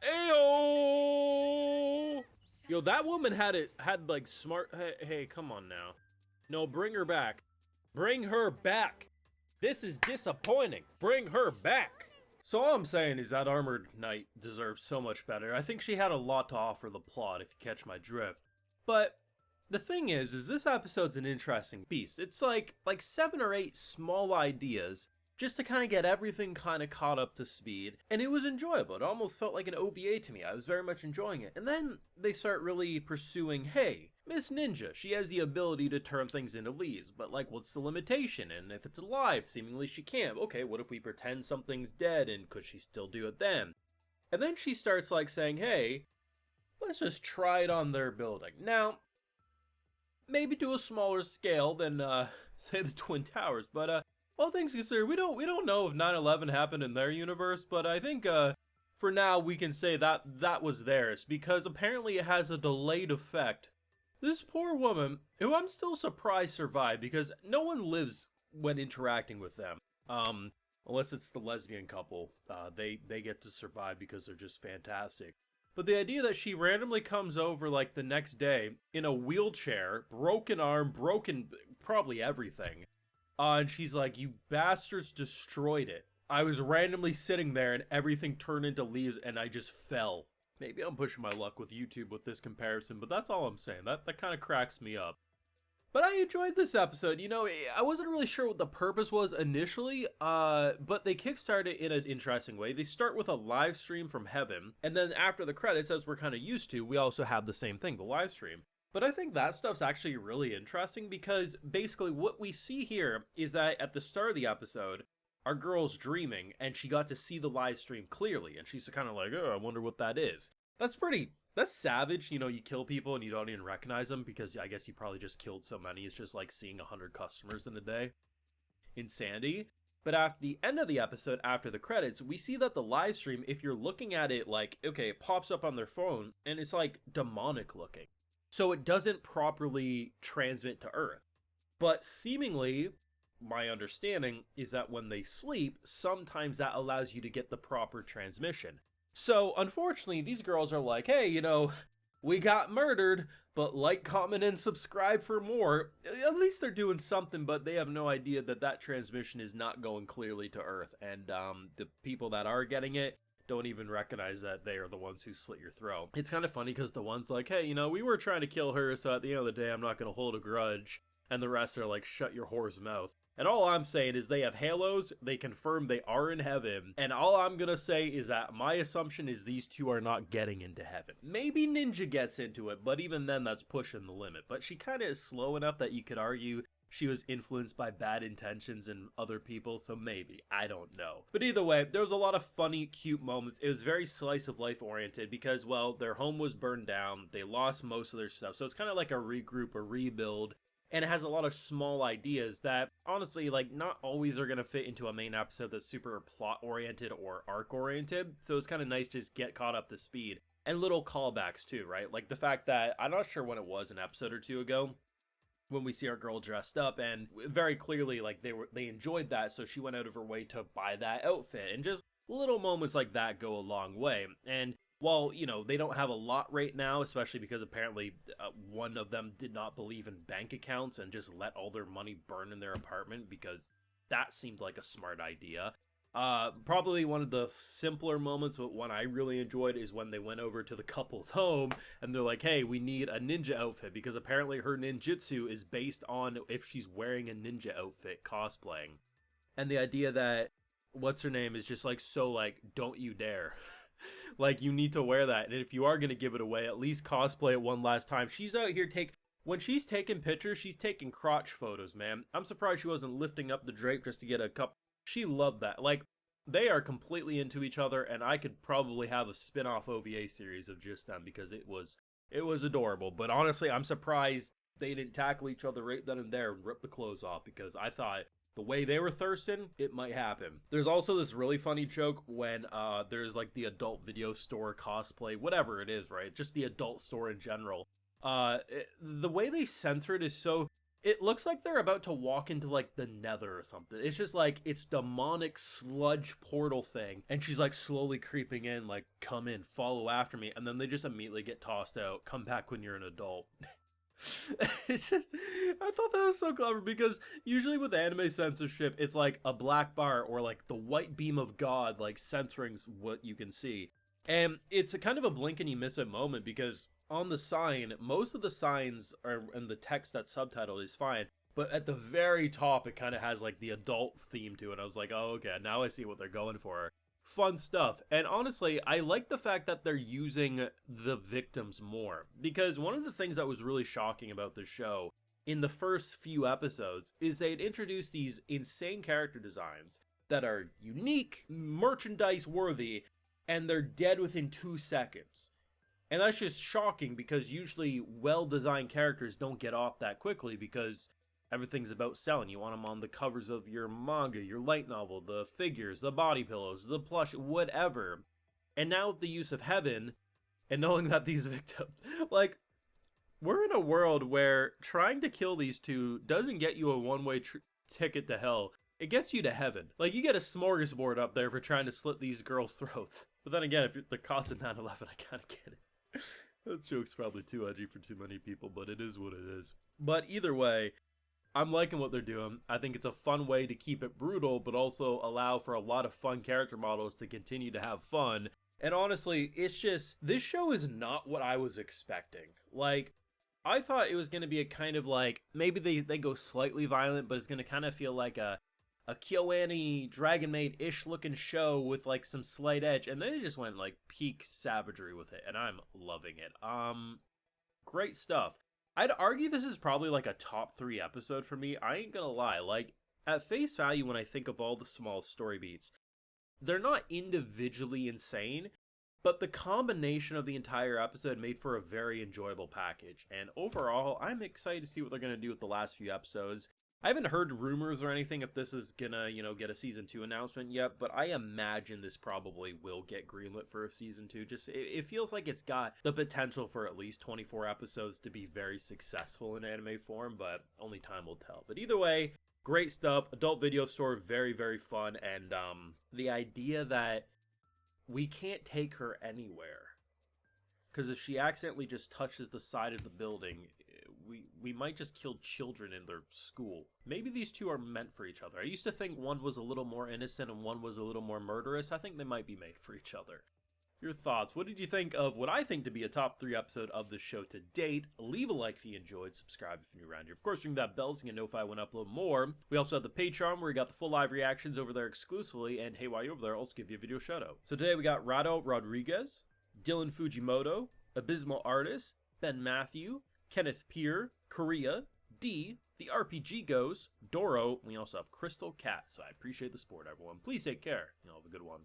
Ayo! Yo, that woman had like smart. Hey, come on now. No, bring her back. Bring her back. This is disappointing. Bring her back. So all I'm saying is that Armored Knight deserves so much better. I think she had a lot to offer the plot, if you catch my drift. But the thing is this episode's an interesting beast. It's like 7 or 8 small ideas just to kind of get everything kind of caught up to speed, and it was enjoyable. It almost felt like an OVA to me. I was very much enjoying it. And then they start really pursuing, hey, Miss Ninja, she has the ability to turn things into leaves, but like, what's the limitation? And if it's alive, seemingly she can't. Okay, what if we pretend something's dead, and could she still do it then? And then she starts like saying, hey, let's just try it on their building. Now, maybe to a smaller scale than, say, the Twin Towers, but, all things considered, we don't know if 9/11 happened in their universe, but I think, for now, we can say that was theirs, because apparently it has a delayed effect. This poor woman, who I'm still surprised survived, because no one lives when interacting with them. Unless it's the lesbian couple, they get to survive because they're just fantastic. But the idea that she randomly comes over like the next day in a wheelchair, broken arm, broken probably everything, and she's like, you bastards destroyed it. I was randomly sitting there and everything turned into leaves and I just fell. Maybe I'm pushing my luck with YouTube with this comparison, but that's all I'm saying. That kind of cracks me up. But I enjoyed this episode. You know, I wasn't really sure what the purpose was initially, but they kickstart it in an interesting way. They start with a live stream from heaven, and then after the credits, as we're kind of used to, we also have the same thing, the live stream. But I think that stuff's actually really interesting because basically what we see here is that at the start of the episode, our girl's dreaming and she got to see the live stream clearly, and she's kind of like, oh, I wonder what that is. That's savage, you know, you kill people and you don't even recognize them because I guess you probably just killed so many. It's just like seeing 100 customers in a day. Insanity. But at the end of the episode, after the credits, we see that the live stream, if you're looking at it like, okay, it pops up on their phone and it's like demonic looking. So it doesn't properly transmit to Earth. But seemingly, my understanding is that when they sleep, sometimes that allows you to get the proper transmission. So, unfortunately, these girls are like, hey, you know, we got murdered, but like, comment, and subscribe for more. At least they're doing something, but they have no idea that that transmission is not going clearly to Earth. And the people that are getting it don't even recognize that they are the ones who slit your throat. It's kind of funny because the one's like, hey, you know, we were trying to kill her, so at the end of the day, I'm not going to hold a grudge. And the rest are like, shut your whore's mouth. And all I'm saying is they have halos, they confirm they are in heaven, and all I'm gonna say is that my assumption is these two are not getting into heaven. Maybe Ninja gets into it, but even then that's pushing the limit. But she kind of is slow enough that you could argue she was influenced by bad intentions and other people, so maybe. I don't know. But either way, there was a lot of funny, cute moments. It was very slice of life oriented because, well, their home was burned down, they lost most of their stuff, so it's kind of like a regroup, a rebuild. And it has a lot of small ideas that, honestly, like, not always are going to fit into a main episode that's super plot-oriented or arc-oriented. So it's kind of nice to just get caught up to speed. And little callbacks, too, right? Like the fact that, I'm not sure when it was, an episode or two ago, when we see our girl dressed up, and very clearly, like, they enjoyed that, so she went out of her way to buy that outfit. And just little moments like that go a long way. And while, you know, they don't have a lot right now, especially because apparently one of them did not believe in bank accounts and just let all their money burn in their apartment because that seemed like a smart idea. Probably one of the simpler moments, but one I really enjoyed, is when they went over to the couple's home and they're like, hey, we need a ninja outfit because apparently her ninjutsu is based on if she's wearing a ninja outfit cosplaying. And the idea that, what's her name, is just like, so like, don't you dare. Like, you need to wear that, and if you are going to give it away, at least cosplay it one last time. She's out here when she's taking pictures, she's taking crotch photos, man. I'm surprised she wasn't lifting up the drape just to get a cup. She loved that. Like, they are completely into each other, and I could probably have a spin-off OVA series of just them because it was adorable. But honestly, I'm surprised they didn't tackle each other right then and there and rip the clothes off because I thought the way they were thirsting, it might happen. There's also this really funny joke when there's like the adult video store cosplay, whatever it is, right? Just the adult store in general. The way they censor it is so, It looks like they're about to walk into like the nether or something. It's just like it's demonic sludge portal thing, and she's like slowly creeping in, like, come in, follow after me, and then they just immediately get tossed out. Come back when you're an adult. It's just, I thought that was so clever, because usually with anime censorship, it's like a black bar or like the white beam of God, like censoring what you can see. And it's a kind of a blink and you miss it moment, because on the sign, most of the signs are, and the text that's subtitled is fine, but at the very top, it kind of has like the adult theme to it. I was like, oh, okay, now I see what they're going for. Fun stuff. And honestly, I like the fact that they're using the victims more, because one of the things that was really shocking about this show in the first few episodes is they'd introduced these insane character designs that are unique, merchandise worthy, and they're dead within 2 seconds. And that's just shocking, because usually well-designed characters don't get off that quickly, because everything's about selling. You want them on the covers of your manga, your light novel, the figures, the body pillows, the plush, whatever. And now with the use of Heaven, and knowing that these victims, like, we're in a world where trying to kill these two doesn't get you a one-way ticket to hell. It gets you to heaven. Like, you get a smorgasbord up there for trying to slit these girls' throats. But then again, if you're the cause of 9/11, I kind of get it. That joke's probably too edgy for too many people, but it is what it is. But either way, I'm liking what they're doing. I think it's a fun way to keep it brutal, but also allow for a lot of fun character models to continue to have fun. And honestly, it's just, this show is not what I was expecting. Like, I thought it was going to be a kind of like, maybe they go slightly violent, but it's going to kind of feel like a KyoAni Dragon Maid-ish looking show with like some slight edge, and then they just went like peak savagery with it, and I'm loving it. Great stuff. I'd argue this is probably like a top 3 episode for me. I ain't gonna lie, like, at face value, when I think of all the small story beats, they're not individually insane, but the combination of the entire episode made for a very enjoyable package. And overall, I'm excited to see what they're gonna do with the last few episodes. I haven't heard rumors or anything if this is gonna, get a season 2 announcement yet, but I imagine this probably will get greenlit for a season 2. Just, it feels like it's got the potential for at least 24 episodes to be very successful in anime form, but only time will tell. But either way, great stuff. Adult video store, very, very fun, and the idea that we can't take her anywhere, because if she accidentally just touches the side of the building, we might just kill children in their school. Maybe these two are meant for each other. I used to think one was a little more innocent and one was a little more murderous. I think they might be made for each other. Your thoughts? What did you think of what I think to be a top 3 episode of the show to date? Leave a like if you enjoyed. Subscribe if you're new around here. Of course, ring that bell so you can know if I want to upload more. We also have the Patreon where we got the full live reactions over there exclusively. And hey, while you're over there, I'll also give you a video shout out. So today we got Rado Rodriguez, Dylan Fujimoto, Abysmal Artist, Ben Matthew, Kenneth Peer, Korea, D, The RPG Goes, Doro, and we also have Crystal Cat. So I appreciate the support, everyone. Please take care. Have a good one.